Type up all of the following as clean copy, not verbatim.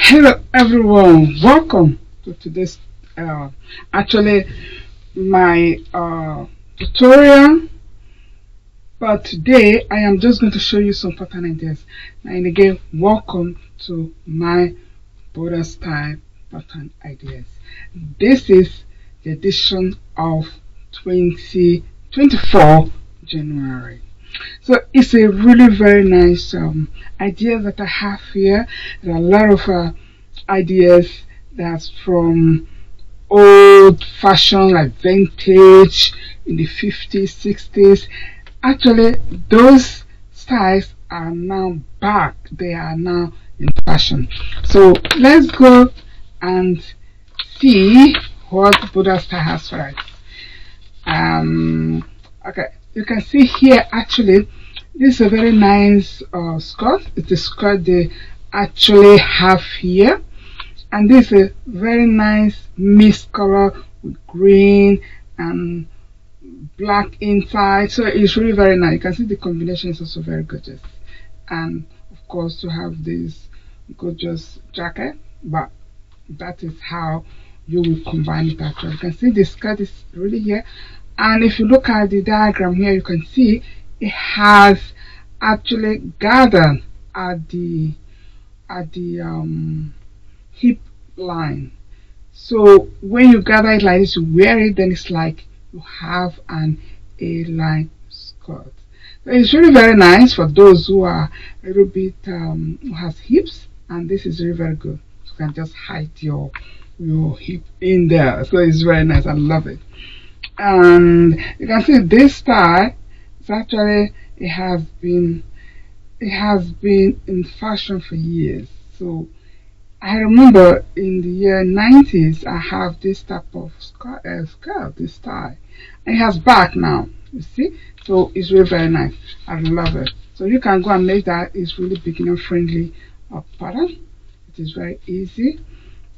Hello everyone, welcome to today's actually my tutorial. But today I am just going to show you some pattern ideas. And again, welcome to my Burda style pattern ideas. This is the edition of 2024 January. So it's a really very nice idea that I have here. There are a lot of ideas that's from old fashion, like vintage in the 50s, 60s. Actually, those styles are now back. They are now in fashion. So let's go and see what Burda style has for us. Okay, you can see here actually this is a very nice skirt. It's a skirt they actually have here, and this is a very nice mixed color with green and black inside, so it's really very nice. You can see the combination is also very gorgeous, and of course to have this gorgeous jacket, but that is how you will combine it. Actually, you can see the skirt is really here. And if you look at the diagram here, you can see it has actually gathered at the hip line. So when you gather it like this, you wear it, then it's like you have an A-line skirt. So it's really very nice for those who are a little bit who has hips, and this is really very good. You can just hide your hip in there. So it's very nice. I love it. And you can see this style is actually it has been in fashion for years. So I remember in the year 90s I have this type of skirt, this style, and it has back now, you see. So it's really very nice. I love it. So you can go and make that. It's really beginner friendly pattern. It is very easy.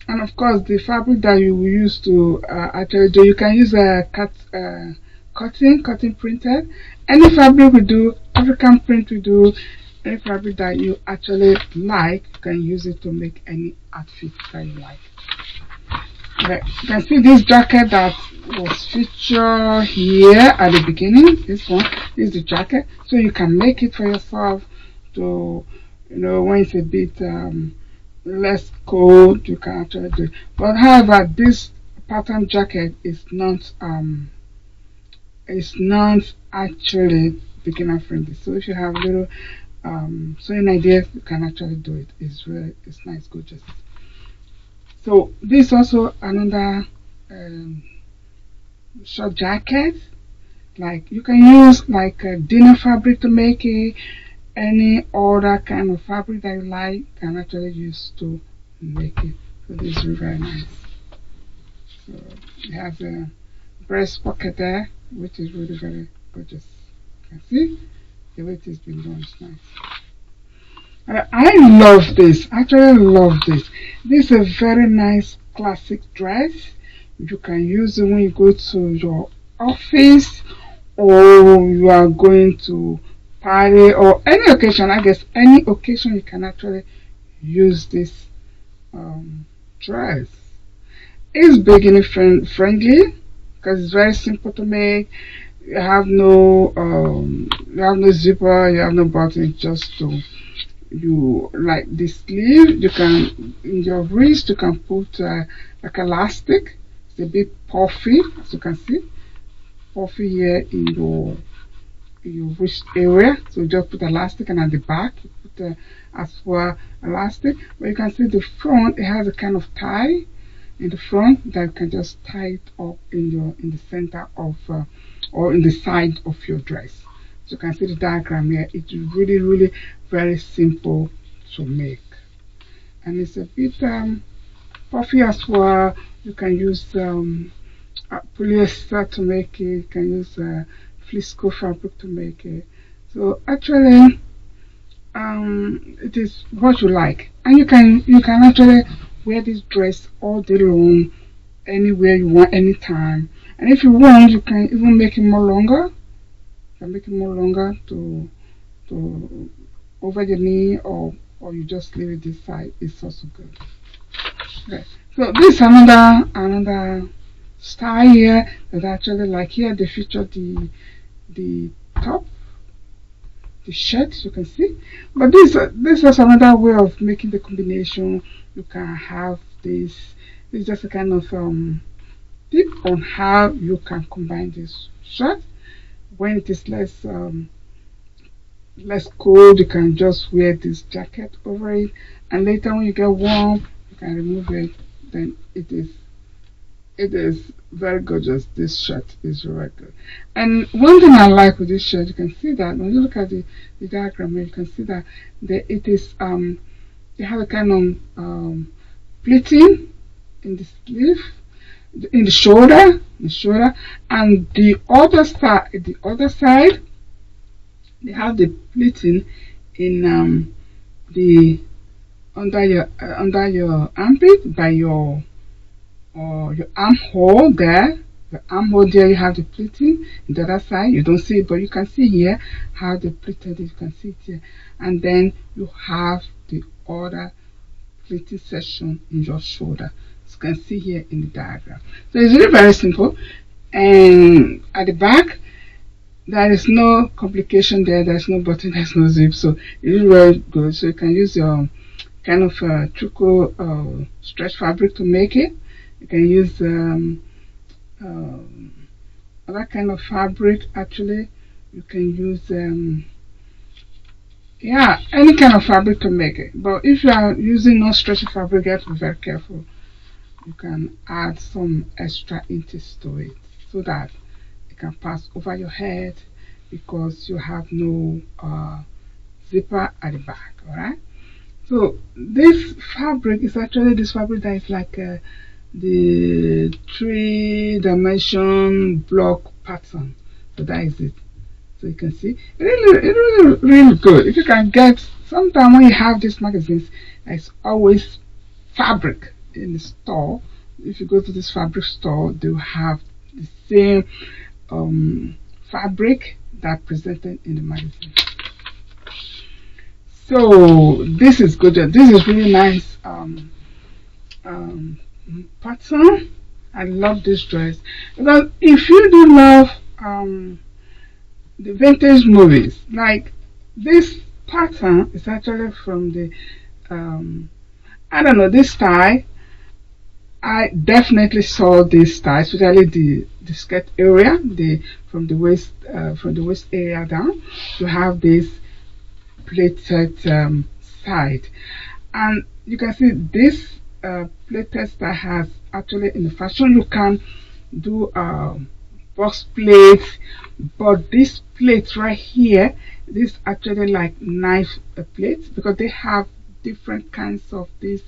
And of course, the fabric that you will use to actually do, you can use a cotton printed. Any fabric we do, African print we do, any fabric that you actually like, you can use it to make any outfit that you like. Okay, you can see this jacket that was featured here at the beginning. This one is the jacket, so you can make it for yourself to, when it's a bit less cold, you can actually do it. But however, this pattern jacket is not actually beginner friendly. So if you have little sewing ideas, you can actually do it. It's nice, gorgeous. So this is also another short jacket. Like you can use like a dinner fabric to make it. Any other kind of fabric that you like can actually use to make it. So this is very nice. So it has a breast pocket there, which is really very gorgeous. You can see the way it has been done is nice. I love this. Actually love this. This is a very nice classic dress. You can use it when you go to your office, or you are going to party, or any occasion. I guess any occasion you can actually use this dress. It's beginner friendly because it's very simple to make. You have no zipper, you have no button. Just you like the sleeve. You can, in your wrist, you can put like elastic. It's a bit puffy, as you can see, puffy here in your wrist area. So just put elastic, and at the back you put as well elastic. But you can see the front, it has a kind of tie in the front that you can just tie it up in the center of or in the side of your dress. So you can see the diagram here. It's really very simple to make, and it's a bit puffy as well. You can use polyester to make it. You can use flisco fabric to make it. So actually it is what you like, and you can actually wear this dress all day long, anywhere you want, anytime. And if you want, you can even make it more longer. You can make it more longer to over the knee, or you just leave it this side. It's also good. Okay. So this is another style here that actually, like here they feature the top, the shirt, you can see. But this is another way of making the combination. You can have this. It's just a kind of tip on how you can combine this shirt when it is less cold. You can just wear this jacket over it, and later when you get warm, you can remove it. Then it is very gorgeous. This shirt is very good. And one thing I like with this shirt, you can see that when you look at the diagram here, you can see that it is they have a kind of pleating in the sleeve, in the shoulder, and the other side, they have the pleating in the under your armpit by your armhole there. The armhole there, you have the pleating. The other side, you don't see it, but you can see here how they pleated it. You can see it here, and then you have the other pleating section in your shoulder. As you can see here in the diagram. So it's really very simple. And at the back, there is no complication there. There's no button. There's no zip. So it is very good. So you can use your kind of 𝐥𝐤𝐤 stretch fabric to make it. You can use other kind of fabric. Actually, you can use yeah, any kind of fabric to make it. But if you are using non-stretchy fabric, you have to be very careful. You can add some extra inches to it so that it can pass over your head, because you have no zipper at the back. Alright, so this fabric is actually this fabric that is like the 3-dimension block pattern. So that is it. So you can see really good. If you can get, sometime when you have these magazines, there's always fabric in the store. If you go to this fabric store, they'll have the same fabric that presented in the magazine. So this is good. This is really nice pattern. I love this dress, because if you do love the vintage movies, like this pattern is actually from the I don't know, this style. I definitely saw this style, especially the skirt area, from the waist area down, to have this pleated side. And you can see this pleated style has actually, in the fashion, you can do box plates, but this plate right here, this actually like knife plates, because they have different kinds of these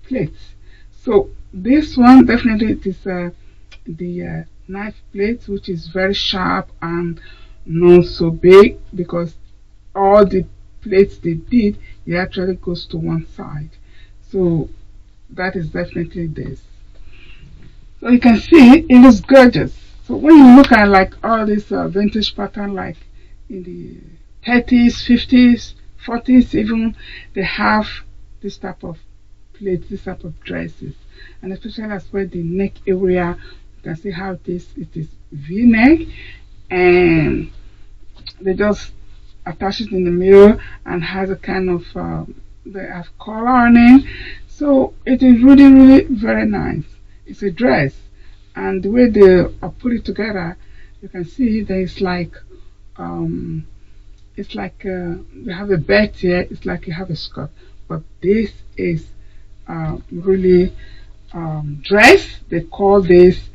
plates. So this one definitely, it is the knife plate, which is very sharp and not so big, because all the plates they did, it actually goes to one side. So that is definitely this. So you can see it looks gorgeous. So when you look at like all this vintage pattern, like in the 30s, 50s, 40s even, they have this type of plates, this type of dresses. And especially as well the neck area, you can see how it is V-neck, and they just attach it in the middle and has a kind of they have collar on it. So it is really very nice. It's a dress, and the way they put it together, you can see there is like it's like you have a belt here. It's like you have a skirt, but this is really dress. They call this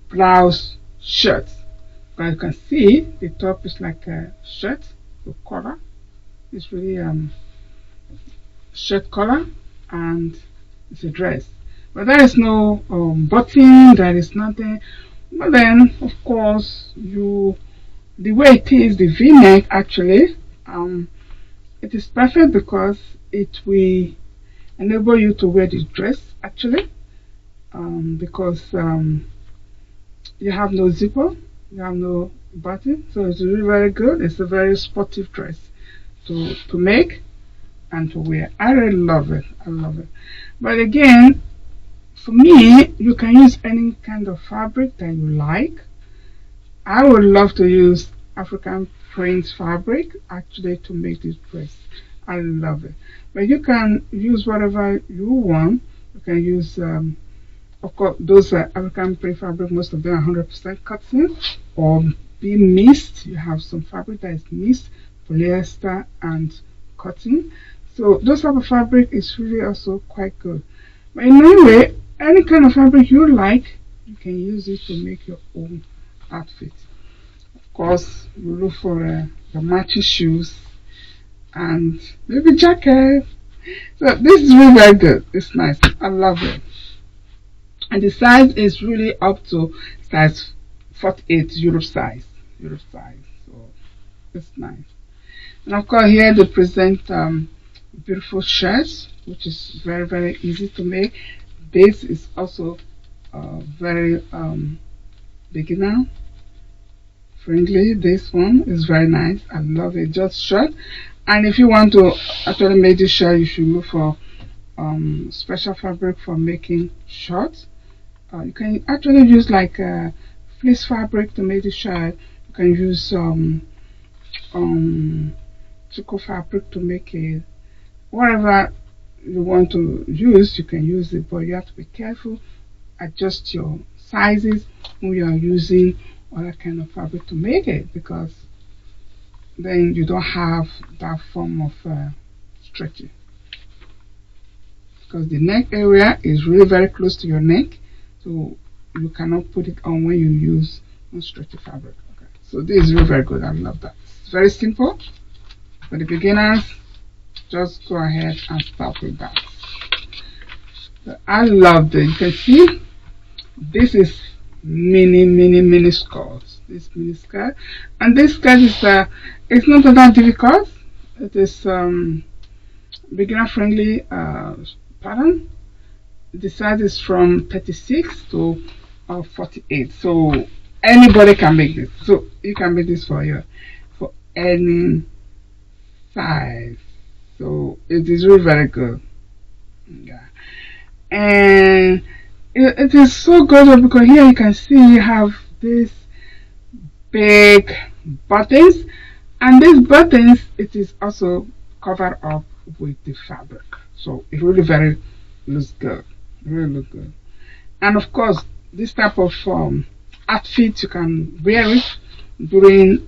blouse shirt. But you can see the top is like a shirt, the collar. It's really shirt collar, and it's a dress. But there is no button, there is nothing. But then, of course, the way it is, the V-neck actually, it is perfect because it will enable you to wear this dress actually, because you have no zipper, you have no button, so it's really very good. It's a very sportive dress to make and to wear. I really love it. I love it. But again, for me, you can use any kind of fabric that you like. I would love to use African print fabric actually to make this dress. I love it. But you can use whatever you want. You can use, of course, those African print fabric, most of them are 100% cotton or be mixed. You have some fabric that is mixed, polyester and cotton. So those type of fabric is really also quite good. But in any way, any kind of fabric you like, you can use it to make your own outfit. Of course, you look for the matching shoes and maybe jacket. So this is really very good. It's nice. I love it. And the size is really up to size 48 Europe size. Europe size. So it's nice. And of course here they present beautiful shirts, which is very, very easy to make. This is also very beginner friendly. This one is very nice. I love it. Just short. And if you want to actually make this shirt, you should look for special fabric for making shorts. You can actually use like fleece fabric to make the shirt. You can use 𝐥𝐤𝐤 fabric to make it. Whatever you want to use, you can use it, but you have to be careful. Adjust your sizes when you are using other kind of fabric to make it, because then you don't have that form of stretching. Because the neck area is really very close to your neck, so you cannot put it on when you use non-stretchy fabric. Okay, so this is really very good. I love that. It's very simple for the beginners. Just go ahead and start with that. So I love this. You can see this is mini skirts. This mini skirt, and this skirt is it's not that difficult. It is beginner friendly pattern. The size is from 36 to 48, so anybody can make this. So you can make this for any size. So it is really very good. Yeah, and it is so good because here you can see you have this big buttons, and these buttons, it is also covered up with the fabric, so it really very looks good. Really look good. And of course, this type of outfit, you can wear it during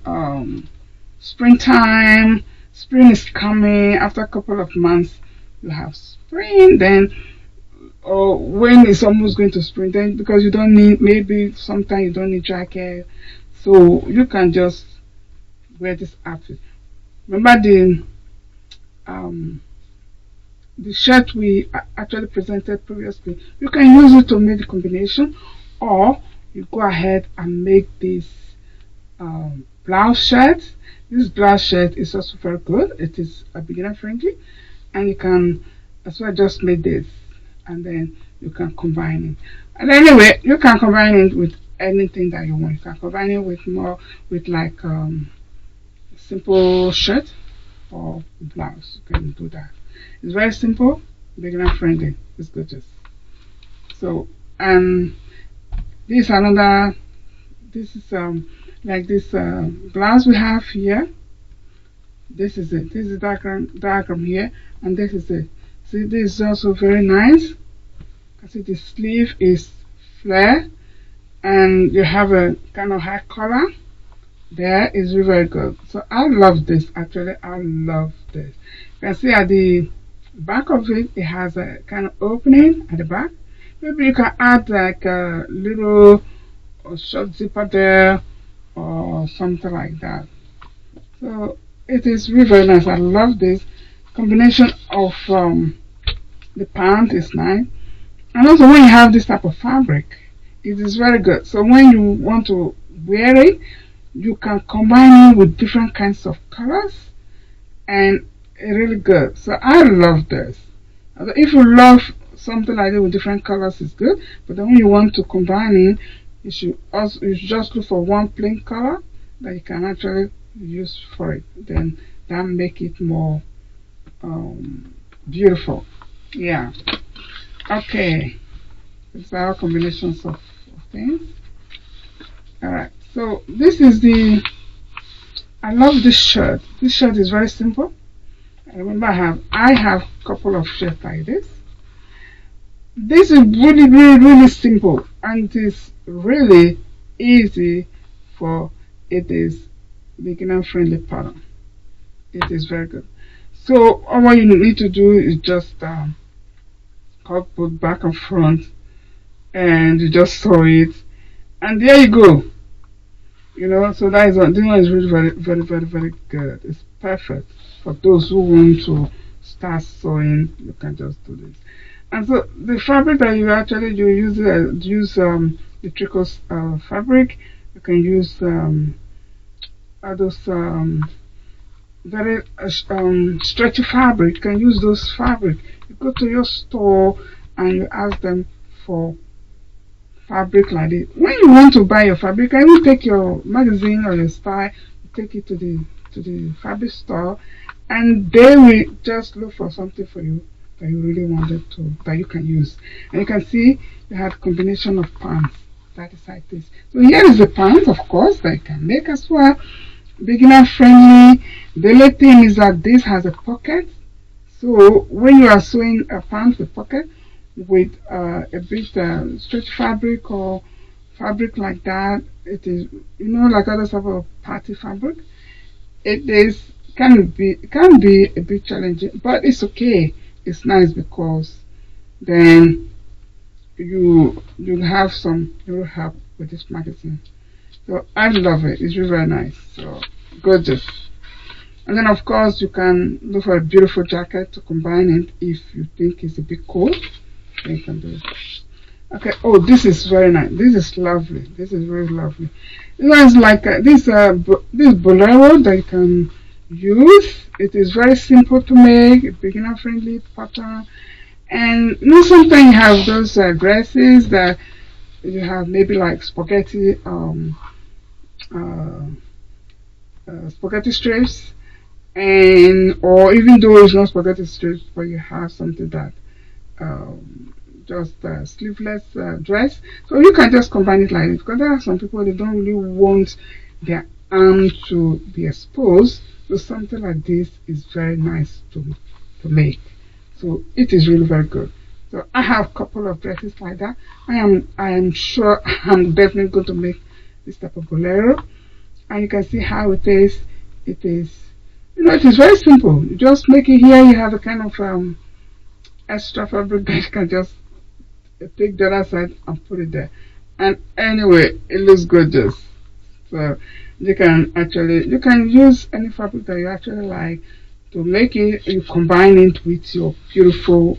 springtime. Spring is coming. After a couple of months you have spring, then when it's almost going to spring, then because you don't need, maybe sometimes you don't need jacket, so you can just wear this outfit. Remember the shirt we actually presented previously, you can use it to make the combination, or you go ahead and make this blouse shirt. This blouse shirt is also very good. It is a beginner friendly, and you can as well just make this, and then you can combine it. And anyway, you can combine it with anything that you want. You can combine it with like simple shirt or blouse. You can do that. It's very simple, beginner friendly. It's gorgeous. So, and this another. This is like this blouse we have here. This is it. This is diagram here, and this is it. See, this is also very nice. I see the sleeve is flare, and you have a kind of high collar. There is really very good. So I love this. Actually, I love this. You can see at the back of it, it has a kind of opening at the back. Maybe you can add like a little short zipper there or something like that. So it is really very nice. I love this combination of the pant is nice, and also when you have this type of fabric, it is very good. So when you want to wear it, you can combine it with different kinds of colors, and it's really good. So I love this. If you love something like that with different colors, it's good. But then when you want to combine it, you should just look for one plain color that you can actually use for it. Then that make it more beautiful. Yeah. Okay, these are all combinations of things. Alright, so this is the, I love this shirt. This shirt is very simple. I remember I have a couple of shirts like this. This is really simple, and it is really easy for, it is beginner friendly pattern. It is very good. So all what you need to do is just cut both back and front, and you just sew it, and there you go. You know, so that is one. This one is really very good. It's perfect for those who want to start sewing. You can just do this. And so the fabric that you actually use the tricot fabric. You can use those very stretchy fabric. You can use those fabric. You go to your store and you ask them for fabric like this. When you want to buy your fabric, you will take your magazine or your style, take it to the fabric store, and they will just look for something for you that you really wanted to, that you can use. And you can see you have a combination of pants that is like this. So here is the pants, of course, that you can make as well. Beginner friendly. The only thing is that this has a pocket. So when you are sewing a pants with pocket with a bit stretch fabric or fabric like that, it is, you know, like other type of party fabric. It is can be a bit challenging, but it's okay. It's nice because then you have some little help with this magazine. So I love it. It's really very nice. So gorgeous. And then of course you can look for a beautiful jacket to combine it if you think it's a bit cold. Then you can do it. Okay. Oh, this is very nice. This is lovely. This is really lovely. This is like this bolero that you can use. It is very simple to make, beginner friendly pattern. And you know, sometimes you have those dresses that you have maybe like spaghetti spaghetti strips, and or even though it's not spaghetti strips, but you have something that just a sleeveless dress. So you can just combine it like this, because there are some people, they don't really want their arm to be exposed. So something like this is very nice to make. So it is really very good. So I have a couple of dresses like that. I am sure I'm definitely going to make this type of bolero. And you can see how it is. It is, you know, it is very simple. You just make it here. You have a kind of extra fabric that you can just take the other side and put it there. And anyway, it looks gorgeous. So you can use any fabric that you actually like to make it. You combine it with your beautiful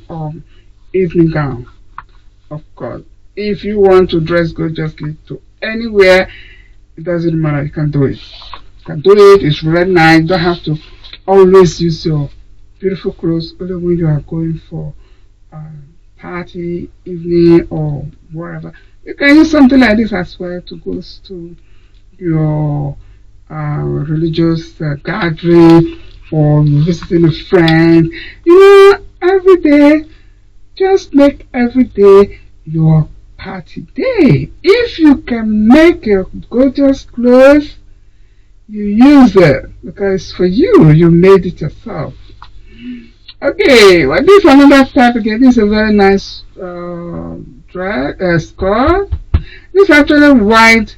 evening gown. Of course, if you want to dress gorgeously to anywhere, it doesn't matter. You can do it. You can do it. It's really nice. You don't have to always use your beautiful clothes only when you are going for party, evening, or wherever. You can use something like this as well to go to your religious gathering, or visiting a friend. You know, every day, just make every day your party day. If you can make your gorgeous clothes, you use it because for you made it yourself. Okay, well, this is another type again. This is a very nice skirt. This is actually a white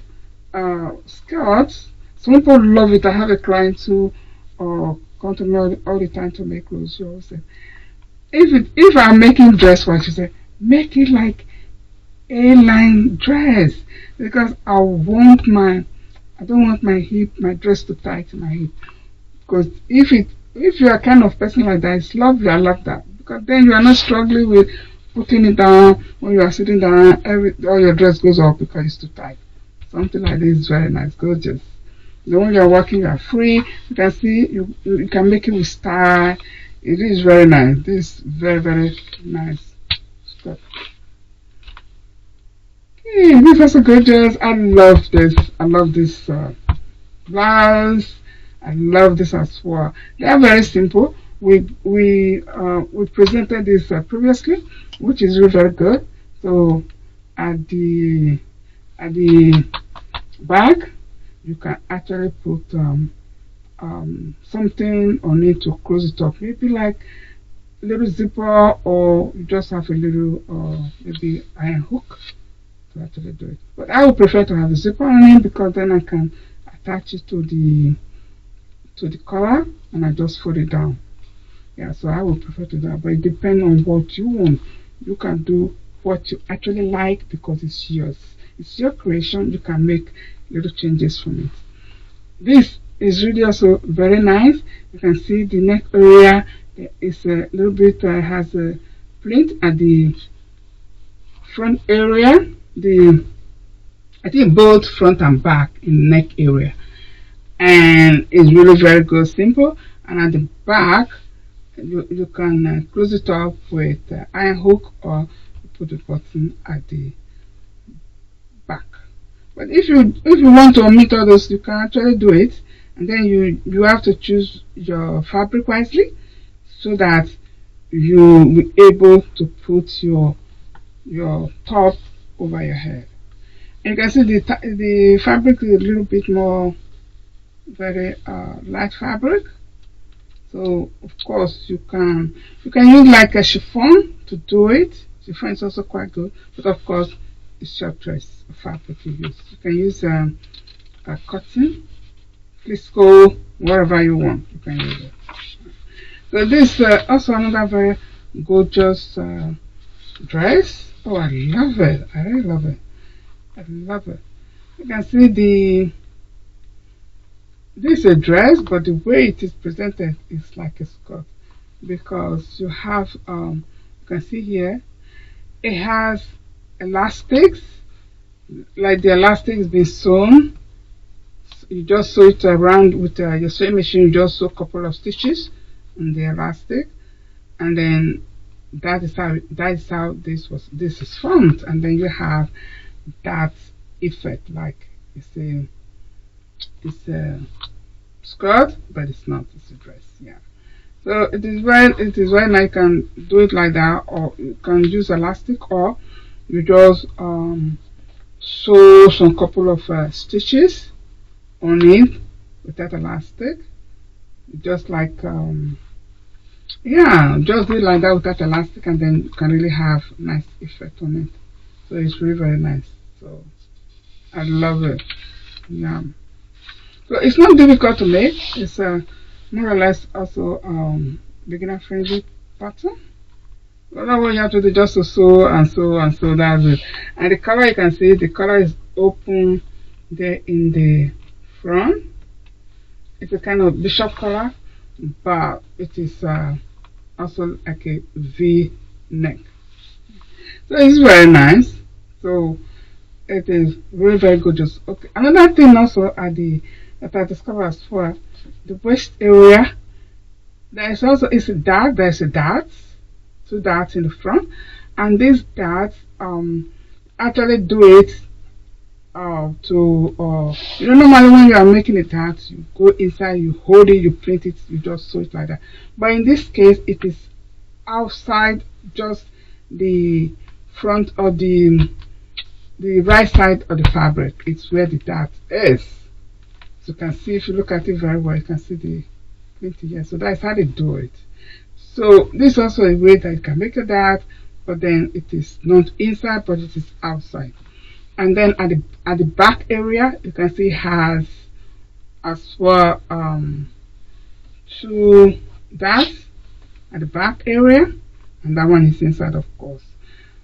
skirt. Some people love it. I have a client who come to me all the time to make clothes. She always say, if I'm making dress, what she said, make it like A-line dress, because I don't want my dress to tight to my hip. Because if you are kind of person like that, it's lovely. I love that, because then you are not struggling with putting it down. When you are sitting down, all your dress goes up because it's too tight. Something like this is very nice, gorgeous. Then when you are working, you are free. You can see you can make it with style. It is very nice. This is very nice stuff. Okay, this is also gorgeous. I love this. I love this blouse. I love this as well. They are very simple. we presented this previously, which is really very good. So at the back, you can actually put something on it to close it up, maybe like a little zipper, or you just have a little maybe iron hook to actually do it. But I would prefer to have a zipper on it, because then I can attach it to the collar and I just fold it down. Yeah, so I would prefer to do that, but it depends on what you want. You can do what you actually like, because it's yours. It's your creation. You can make little changes from it. This is really also very nice. You can see the neck area is a little bit has a print at the front area. I think both front and back in the neck area, and it's really very good, simple. And at the back, you can close it up with iron hook, or put the button at the back. But if you want to omit all those, you can actually do it, and then you have to choose your fabric wisely, so that you will be able to put your top over your head. And you can see the fabric is a little bit more very light fabric. So of course you can use like a chiffon to do it. Chiffon is also quite good, but of course it's your choice of fabric you use. You can use a cotton, viscose, whatever you want. You can use it. So this also another very gorgeous dress. Oh, I love it. I really love it. I love it. You can see this is a dress, but the way it is presented is like a skirt, because you have you can see here it has elastics, like the elastic is being sewn. You just sew it around with your sewing machine. You just sew a couple of stitches on the elastic, and then that is how this is formed. And then you have that effect, like it's a skirt, but it's not, it's a dress. Yeah, so it is very nice. You can do it like that, or you can use elastic, or you just sew some couple of stitches on it with that elastic, just like yeah, just do it like that with that elastic, and then you can really have nice effect on it. So it's really very nice. So I love it. Yeah, so it's not difficult to make. It's more or less also beginner friendly pattern. All what you have to do just to sew and sew and sew. That's it. And the color, you can see the color is open there in the front. It's a kind of bishop color, but it is also like a V neck. So it's very nice. So it is very, very gorgeous. Okay, another thing also that I discovered as well, the waist area, there is also a dart. There's a dart, two darts in the front, and these darts actually do it you know, normally when you are making a dart, you go inside, you hold it, you print it, you just sew it like that. But in this case, it is outside, just the front of the right side of the fabric. It's where the dart is. So you can see, if you look at it very well, you can see the print here. So that's how they do it. So this is also a way that you can make a dart, but then it is not inside, but it is outside. And then at the back area, you can see has as well two darts at the back area, and that one is inside, of course.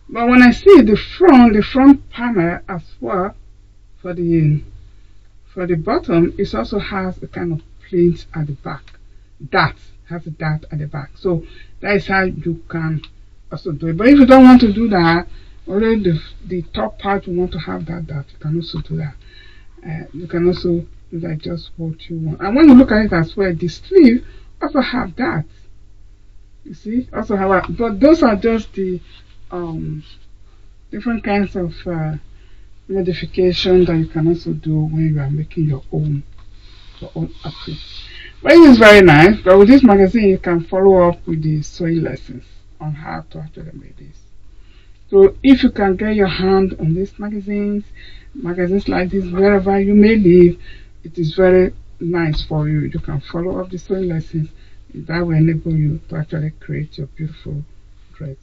But when I see the front panel as well, for the bottom, it also has a kind of pleat at the back. That has a dart at the back. So that is how you can also do it. But if you don't want to do that, only the top part you want to have that dart, you can also do that. You can also do that just what you want. And when you look at it as well, the sleeve also have that. You see, also have that. But those are just the different kinds of modification that you can also do when you are making your own outfit. But it is very nice. But with this magazine, you can follow up with the sewing lessons on how to actually make this. So if you can get your hand on these magazines like this, wherever you may live, it is very nice for you. You can follow up the sewing lessons. That will enable you to actually create your beautiful dress.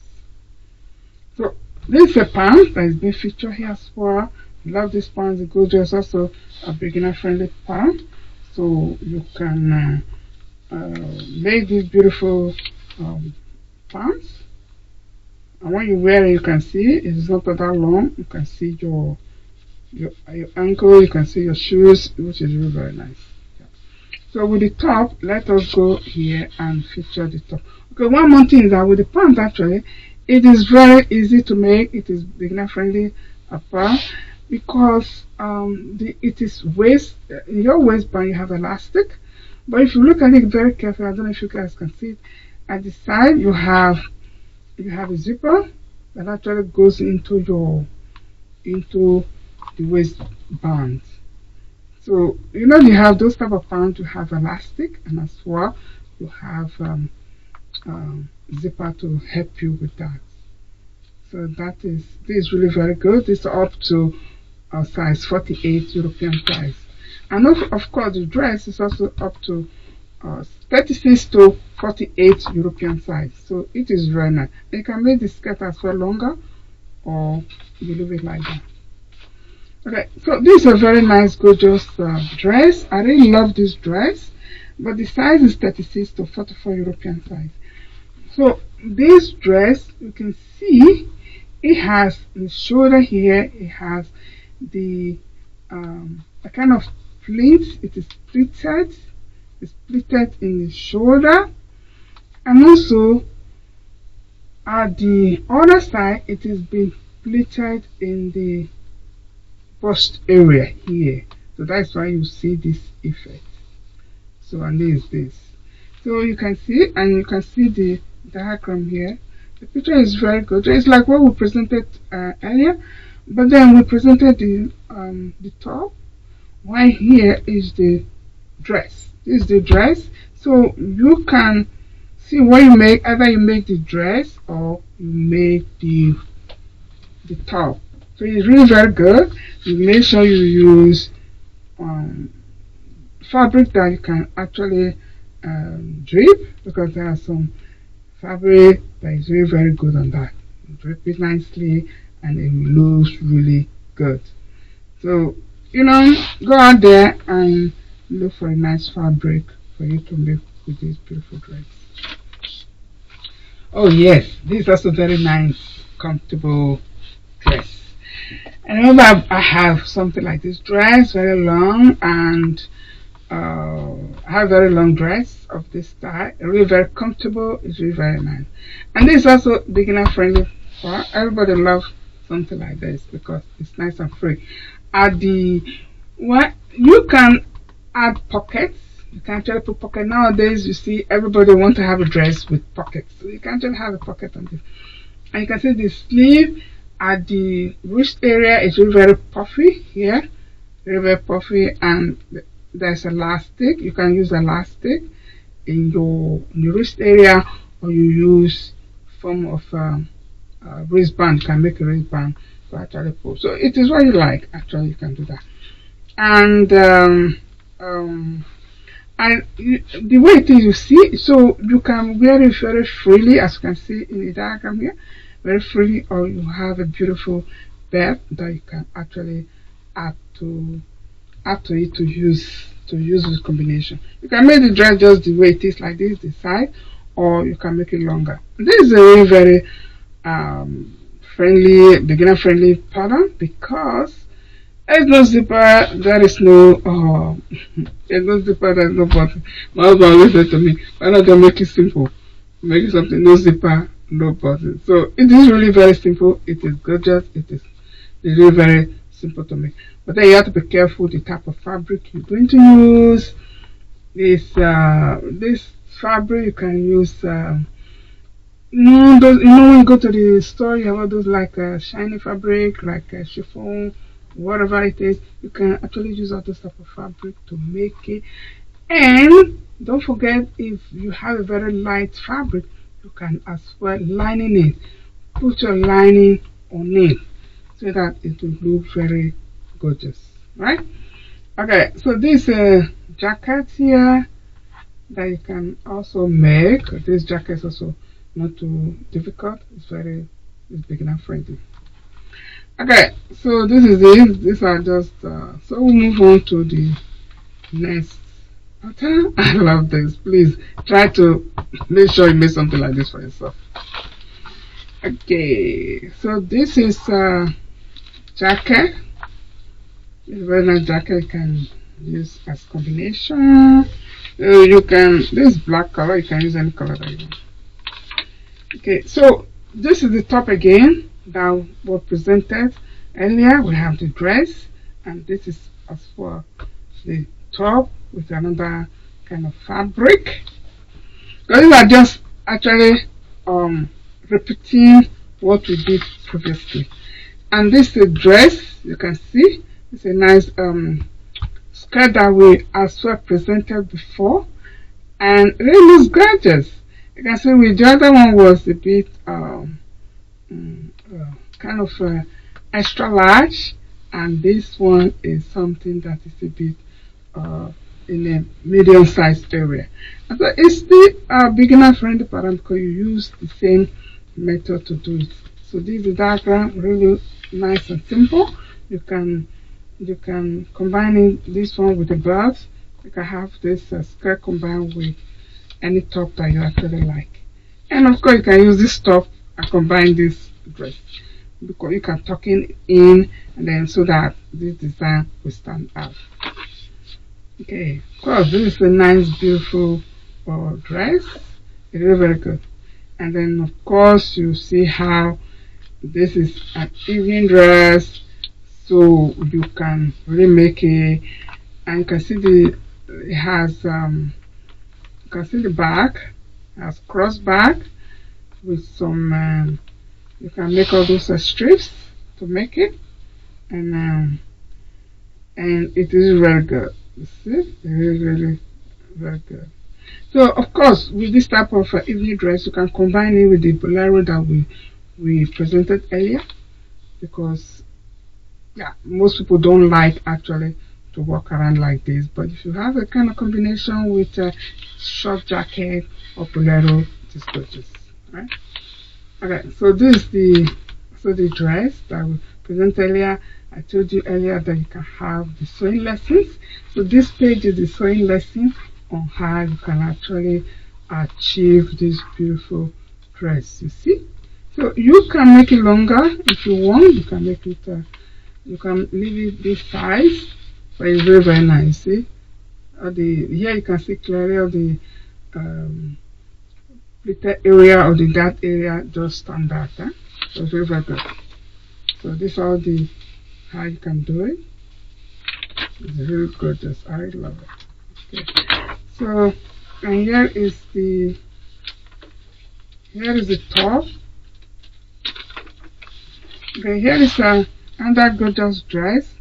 So this is a pant that is being featured here as well. I love this pant. The 𝐥𝐤𝐤 is also a beginner friendly pant. So you can make these beautiful pants. And when you wear it, you can see it's not that long. You can see your ankle, you can see your shoes, which is really very nice. Yeah. So with the top, let us go here and feature the top. Okay, one more thing is that with the pants actually, it is very easy to make. It is beginner friendly apart because it is in your waistband you have elastic, but if you look at it very carefully, I don't know if you guys can see it, at the side you have a zipper that actually goes into the waistband. So you have those type of pants, you have elastic, and as well you have zipper to help you with that. So this is really very good. This is up to size 48 European size, and of course the dress is also up to 36 to 48 European size. So it is very nice. You can make the skirt as well longer, or you leave it like that. Okay, so this is a very nice, gorgeous dress. I really love this dress, but the size is 36 to 44 European size. So this dress, you can see it has the shoulder here. It has the a kind of pleat. It is pleated. It's pleated in the shoulder, and also at the other side it is being pleated in the bust area here. So that's why you see this effect. So and this. So you can see, and you can see the diagram here. The picture is very good. It's like what we presented earlier, but then we presented the top. While here is the dress. This is the dress. So you can see what you make. Either you make the dress or you make the top. So it's really very good. You make sure you use fabric that you can actually drape, because there are some fabric that is really very good on that. You drape it nicely and it looks really good. So go out there and look for a nice fabric for you to make with this beautiful dress. Oh yes, this is also very nice, comfortable dress. And remember, I have something like this dress, very long, and I have a very long dress of this style. Really very comfortable. It's really very nice. And this is also beginner friendly for everybody. Loves something like this because it's nice and free. You can add pockets. You can actually put pocket. Nowadays you see everybody want to have a dress with pockets, so you can actually have a pocket on this. And you can see the sleeve at the wrist area is really very puffy here, very puffy, and there's elastic. You can use elastic in your wrist area, or you use form of wristband. You can make a wristband to actually pull. So it is what you like. Actually, you can do that. And the way it is, you see, so you can wear it very freely, as you can see in the diagram here, very freely, or you have a beautiful belt that you can actually add to it to use this combination. You can make the dress just the way it is, like this, the side, or you can make it longer. This is a really very friendly, beginner friendly pattern, because there's no zipper, there is no there's no zipper, there's no button. My husband always said to me, why not just make it simple? Make it something, no zipper, no button. So it is really very simple. It is gorgeous. It's really very simple to make. But then you have to be careful the type of fabric you're going to use. This fabric you can use. When you go to the store, you have all those like shiny fabric, like chiffon, whatever it is. You can actually use all those type of fabric to make it. And don't forget, if you have a very light fabric, you can as well lining it. Put your lining on it so that it will look very gorgeous, right? Okay, so this jacket here that you can also make. This jacket is also not too difficult. It's beginner friendly. Okay, so this is it. These are just so we'll move on to the next pattern. I love this. Please try to make sure you make something like this for yourself. Okay, so this is jacket. It's a very nice jacket. You can use as combination. You can, this black color, you can use any color that you want. Okay, so this is the top again that was presented earlier. We have the dress, and this is as for the top with another kind of fabric. So these are just actually repeating what we did previously. And this is the dress. You can see it's a nice skirt that we as well presented before, and it really looks gorgeous. You can see with the other one was a bit kind of extra large, and this one is something that is a bit in a medium sized area. And so it's the beginner friendly pattern because you use the same method to do it. So this is the diagram, really nice and simple. You can combine this one with the blouse. You can have this skirt combined with any top that you actually like, and of course you can use this top and combine this dress because you can tuck it in, and then so that this design will stand out. Okay, of course this is a nice beautiful dress. It's really very good. And then of course you see how this is an evening dress, so you can really make it, and you can see it has you can see the back has cross back with some you can make all those strips to make it, and it is very good. You see, it's really very good. So of course with this type of evening dress you can combine it with the bolero that we presented earlier, because yeah, most people don't like actually to walk around like this, but if you have a kind of combination with a short jacket or bolero, it is gorgeous, right? Okay, so this is the dress that we presented earlier. I told you earlier that you can have the sewing lessons. So this page is the sewing lesson on how you can actually achieve this beautiful dress. You see, so you can make it longer if you want. You can make it you can leave it this size, but it's very nice. See, here you can see clearly all the pleated area or the dark area just stand out. So it's very good. So this is all the how you can do it. It's really gorgeous. I love it. Okay. So, and here is the top. Okay, here is another gorgeous dress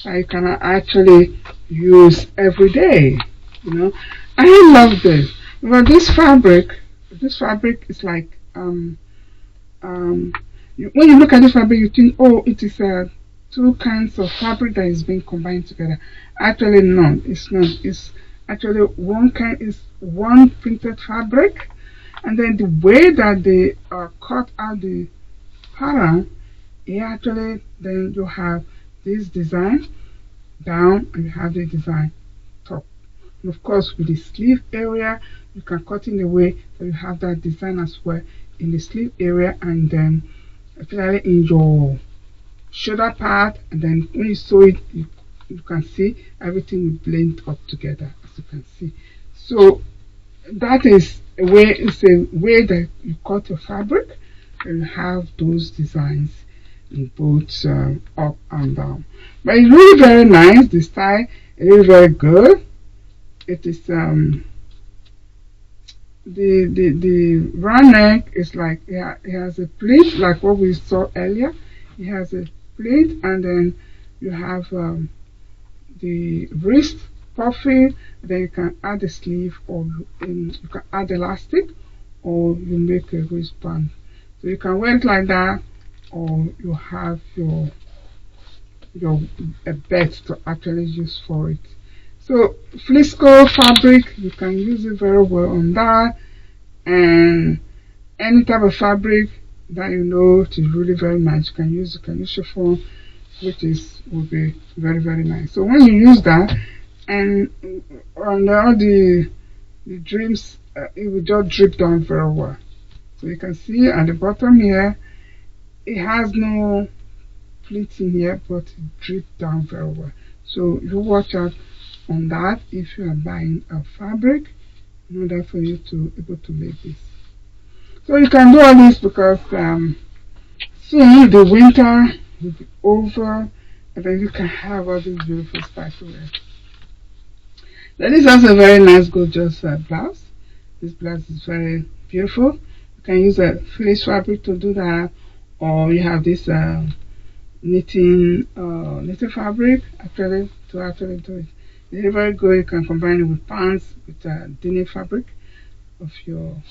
that you can actually use every day. You know, I love this. But this fabric is like when you look at this fabric, you think, oh, it is two kinds of fabric that is being combined together. Actually, no, it's not. It's actually one kind is one printed fabric, and then the way that they cut out the pattern, actually then you have this design down and you have the design top. And of course, with the sleeve area, you can cut in a way that you have that design as well in the sleeve area, and then especially in your shoulder part, and then when you sew it, you can see everything will blend up together, as you can see. So that is a way, it's a way that you cut your fabric and you have those designs in both up and down. But it's really very nice. The style is really very good. It is the round neck is like, yeah, it has a pleat like what we saw earlier. It has a pleat, and then you have the wrist puffy, then you can add a sleeve, or you can add elastic, or you make a waistband. So you can wear it like that, or you have your a belt to actually use for it. So Flisco fabric, you can use it very well on that, and any type of fabric that you know it is really very nice, you can use chiffon, which will be very, very nice. So when you use that, and on all the dreams, it will just drip down very well. So you can see at the bottom here, it has no pleating here, but it drips down very well. So you watch out on that if you are buying a fabric, in order for you to able to make this. So you can do all this because soon the winter will be over, and then you can have all these beautiful styles to wear. Then this is also a very nice gorgeous blouse. This blouse is very beautiful. You can use a fleece fabric to do that, or you have this knitting fabric actually to do it. It's very good. You can combine it with pants, with denim fabric of your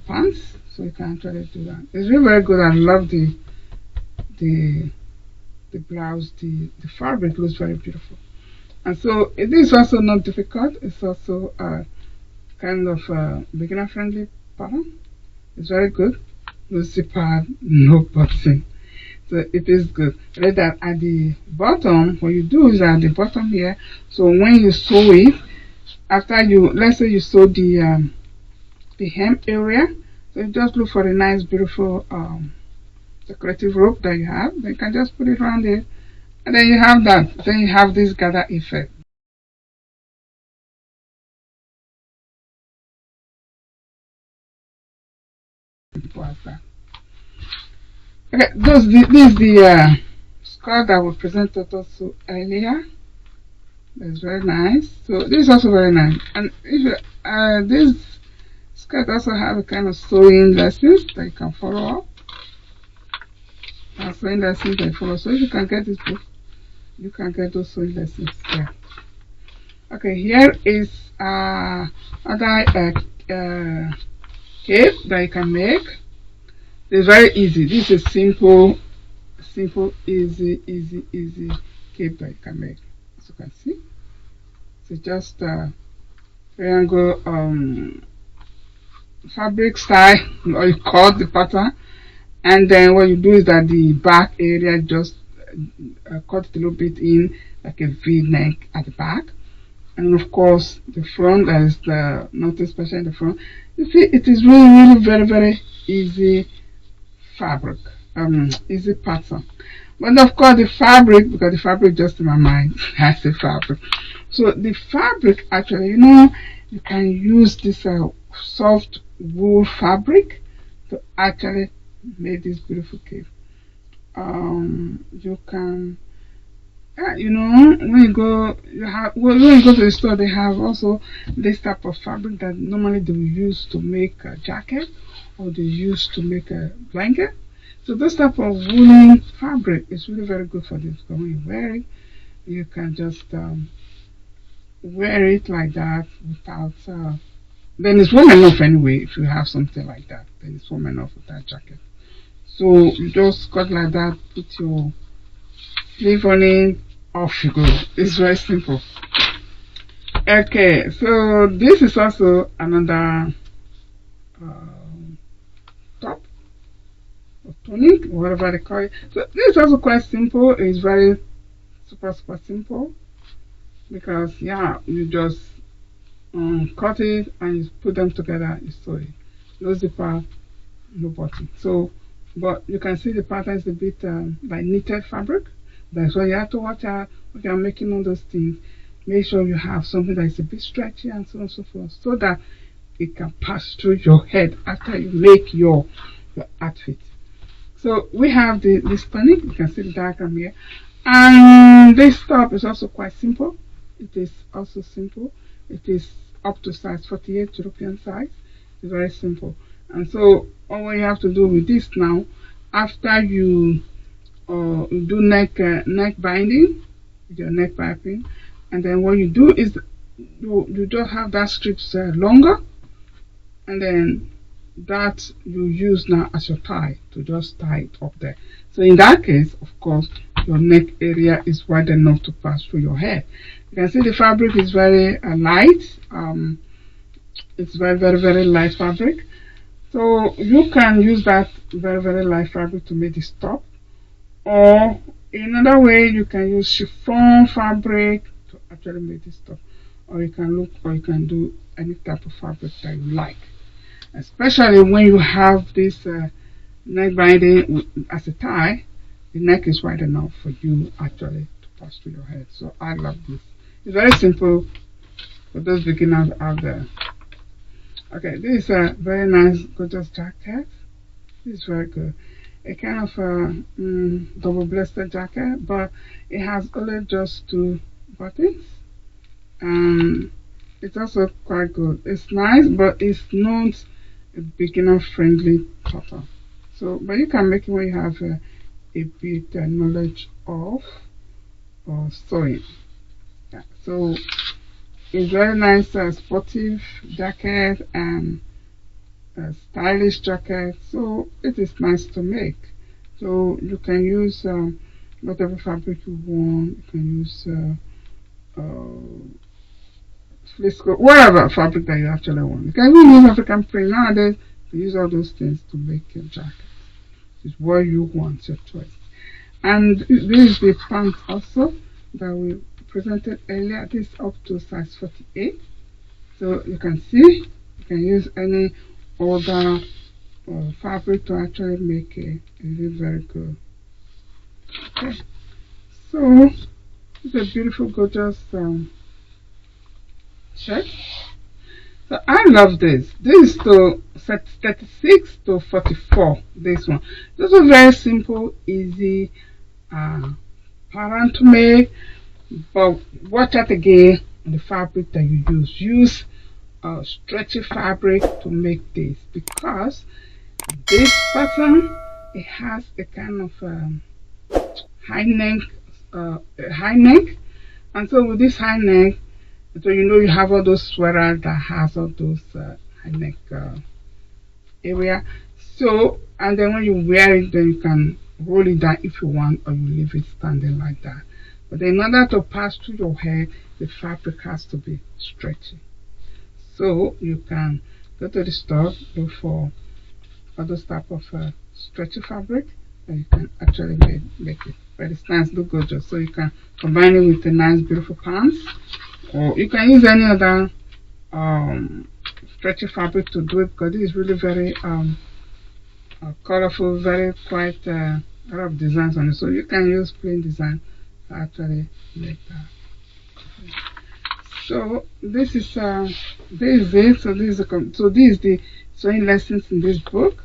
pants, so you can actually do that. It's really very good. I love the blouse. The fabric looks very beautiful, and so it is also not difficult. It's also a kind of beginner friendly pattern. It's very good. No zipper, no button. So it is good. Right at the bottom, what you do is at the bottom here. So when you sew it, after let's say you sew the hem area, so you just look for a nice, beautiful decorative rope that you have. Then you can just put it around it, and then you have that. Then you have this gather effect. Okay, this is the skirt that we presented also earlier. It's very nice. So this is also very nice. And if this skirt also have a kind of sewing lessons that you can follow up. Sewing lessons that you follow. So if you can get this book, you can get those sewing lessons there. Okay, here is other cape that you can make. It's very easy. This is simple, easy cape that you can make, as you can see. So just triangle fabric style, or you cut the pattern, and then what you do is that the back area just cut it a little bit in, like a V-neck at the back, and of course the front, there is nothing special in the front. You see, it is really very easy fabric, easy pattern. But of course the fabric, because the fabric just in my mind has a fabric. So the fabric actually, you can use this soft wool fabric to actually make this beautiful cape. You can, when you go to the store, they have also this type of fabric that normally they will use to make a jacket, or they use to make a blanket. So this type of woolen fabric is really very good for this. But when you wear it, you can just wear it like that without then it's warm enough anyway. If you have something like that, then it's warm enough with that jacket. So you just cut like that, put your sleeve on it, off you go. It's very simple. Okay, so this is also another top or tunic, whatever they call it. So this is also quite simple. It's very super simple, because you just cut it and you put them together, you sew it. No zipper, no button. So but you can see the pattern is a bit like knitted fabric. That's why you have to watch out when you're making all those things. Make sure you have something that is a bit stretchy and so on and so forth, so that it can pass through your head after you make your outfit. So we have this tunic. You can see the diagram here, and this top is also quite simple. It is also simple. It is up to size 48 European size. It's very simple. And so all you have to do with this now, after you do neck binding with your neck piping, and then what you do is you just have that strip longer, and then that you use now as your tie to just tie it up there. So in that case, of course, your neck area is wide enough to pass through your head. You can see the fabric is very light. It's very light fabric. So you can use that very light fabric to make this top, or another way you can use chiffon fabric to actually make this top, or you can do any type of fabric that you like, especially when you have this neck binding as a tie. The neck is wide enough for you actually to pass through your head. So I love this. It's very simple for those beginners out there. Okay, this is a very nice gorgeous jacket. This is very good. A kind of double breasted jacket, but it has only just 2 buttons, and it's also quite good. It's nice, but it's not a beginner friendly pattern. So, but you can make it when you have a bit knowledge of sewing. Yeah, so it's very nice sportive jacket and a stylish jacket, so it is nice to make. So you can use whatever fabric you want. You can use flisco, whatever fabric that you actually want. You can even use African print. Nowadays you use all those things to make your jacket. It's what you want, your choice. And this is the pants also that we presented earlier. This is up to size 48. So you can see you can use any other fabric to actually make it very good. Okay, so it's a beautiful, gorgeous shirt. So I love this. This is to set 36 to 44. This one. This is very simple, easy pattern to make. But watch out again on the fabric that you use. Use stretchy fabric to make this, because this pattern, it has a kind of high neck, and so with this high neck, so you know you have all those sweaters that has all those high neck area. So, and then when you wear it, then you can roll it down if you want, or you leave it standing like that. But in order to pass through your head, the fabric has to be stretchy. So you can go to the store, look for other type of stretchy fabric, and you can actually make it. But it's nice, look gorgeous. So you can combine it with a nice, beautiful pants, or you can use any other stretchy fabric to do it, because it is really very colorful, very quite a lot of designs on it. So you can use plain design to actually make that. So this is it. So this is the sewing lessons in this book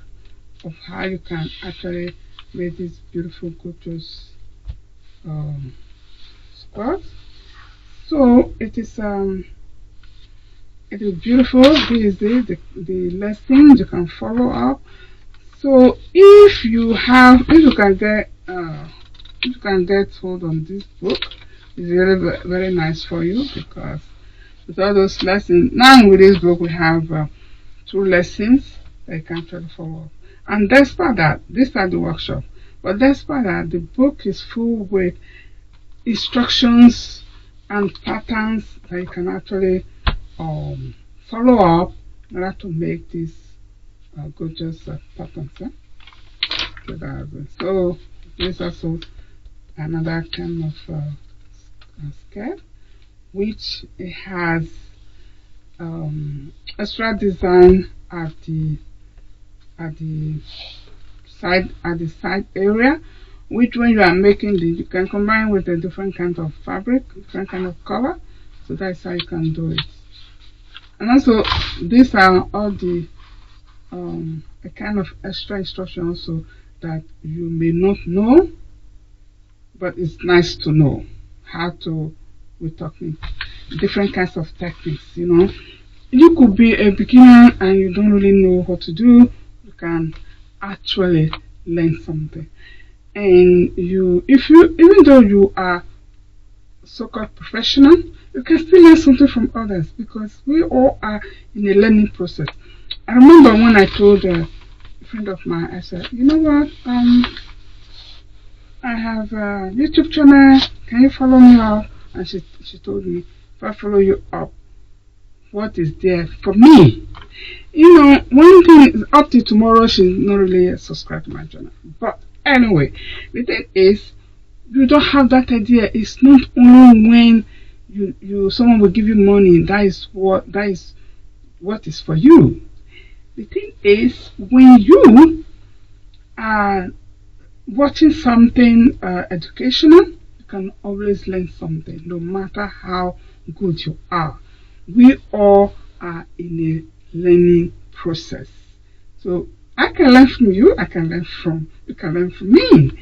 of how you can actually make this beautiful, gorgeous skirt. So it is beautiful. This is the lessons you can follow up. So if you can get hold on this book, it's really very nice for you, because with all those lessons, now with this book we have 2 lessons that you can actually follow up. And despite that, these are the workshop, but despite that, the book is full with instructions and patterns that you can actually follow up in order to make these gorgeous patterns. So this is also another kind of skirt, which it has extra design at the side area, which when you are making this, you can combine with a different kind of fabric, different kind of color. So that's how you can do it. And also these are all the a kind of extra instruction also that you may not know, but it's nice to know how to. We're talking different kinds of techniques. You know, you could be a beginner and you don't really know what to do. You can actually learn something, and even though you are so-called professional, you can still learn something from others, because we all are in a learning process. I remember when I told a friend of mine, I said, you know what, I have a YouTube channel, can you follow me up? And she told me, if I follow you up, what is there for me? You know, one thing is, up to tomorrow, she's not really subscribed to my channel. But anyway, the thing is, you don't have that idea. It's not only when someone will give you money, that is what is for you. The thing is, when you are watching something educational, you can always learn something, no matter how good you are. We all are in a learning process. So I can learn from you, you can learn from me.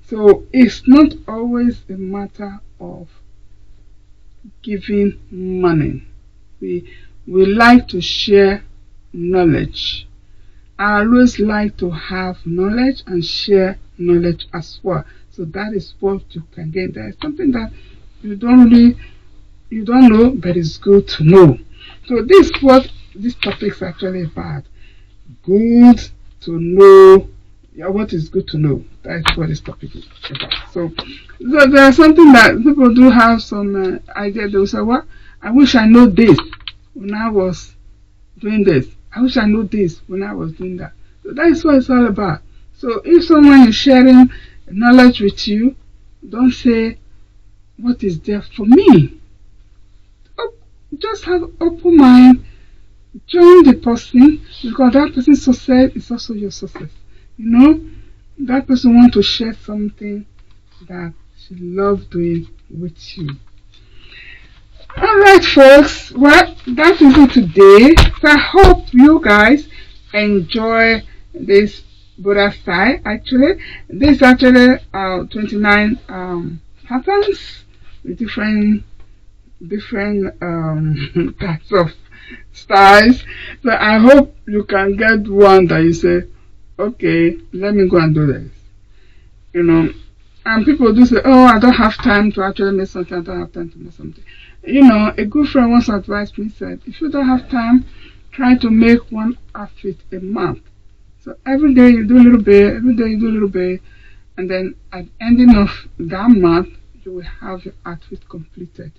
So it's not always a matter of giving money. We like to share knowledge. I always like to have knowledge and share knowledge as well. So that is what you can gain. There is something that you don't know, but it's good to know. So this is what this topic is actually about. Good to know. Yeah, what is good to know? That's what this topic is about. So there's something that people do have some idea. They will say, "Well, I wish I know this when I was doing this. I wish I know this when I was doing that." So that is what it's all about. So if someone is sharing knowledge with you, don't say, "What is there for me?" Just have open mind. Join the person, because that person's success is also your success. You know, that person wants to share something that she loves doing with you. Alright folks, well, that is it today. So I hope you guys enjoy this Burda style. Actually, this is actually 29 patterns with different types of styles. So I hope you can get one that you say, okay, let me go and do this. You know, and people do say, oh, I don't have time to actually make something, I don't have time to make something. You know, a good friend once advised me, said, if you don't have time, try to make one outfit a month. So every day you do a little bit, every day you do a little bit, and then at the ending of that month, you will have your outfit completed.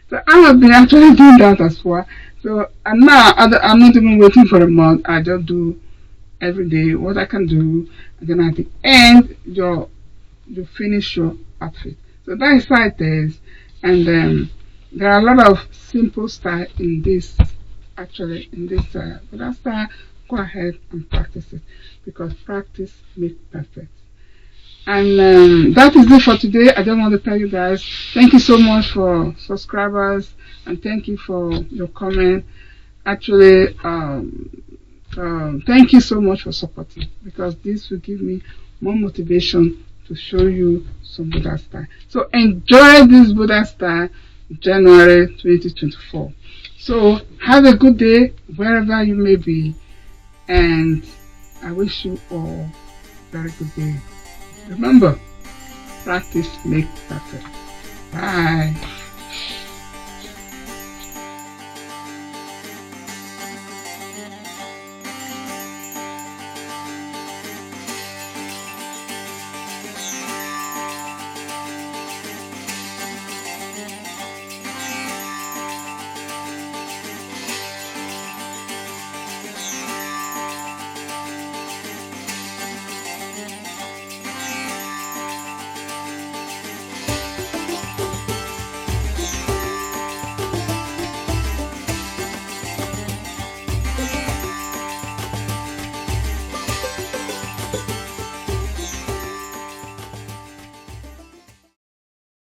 So I have been actually doing that as well. So and now I'm not even waiting for a month. I just do every day what I can do, and then at the end you finish your outfit. So that is how it is. And there are a lot of simple style in this. Actually, in this Burda style, go ahead and practice it, because practice makes perfect. And that is it for today. I just want to tell you guys, thank you so much for subscribers, and thank you for your comment. Actually, thank you so much for supporting, because this will give me more motivation to show you some Burda style. So enjoy this Burda style January 2024. So have a good day wherever you may be, and I wish you all a very good day. Remember, practice makes perfect. Bye.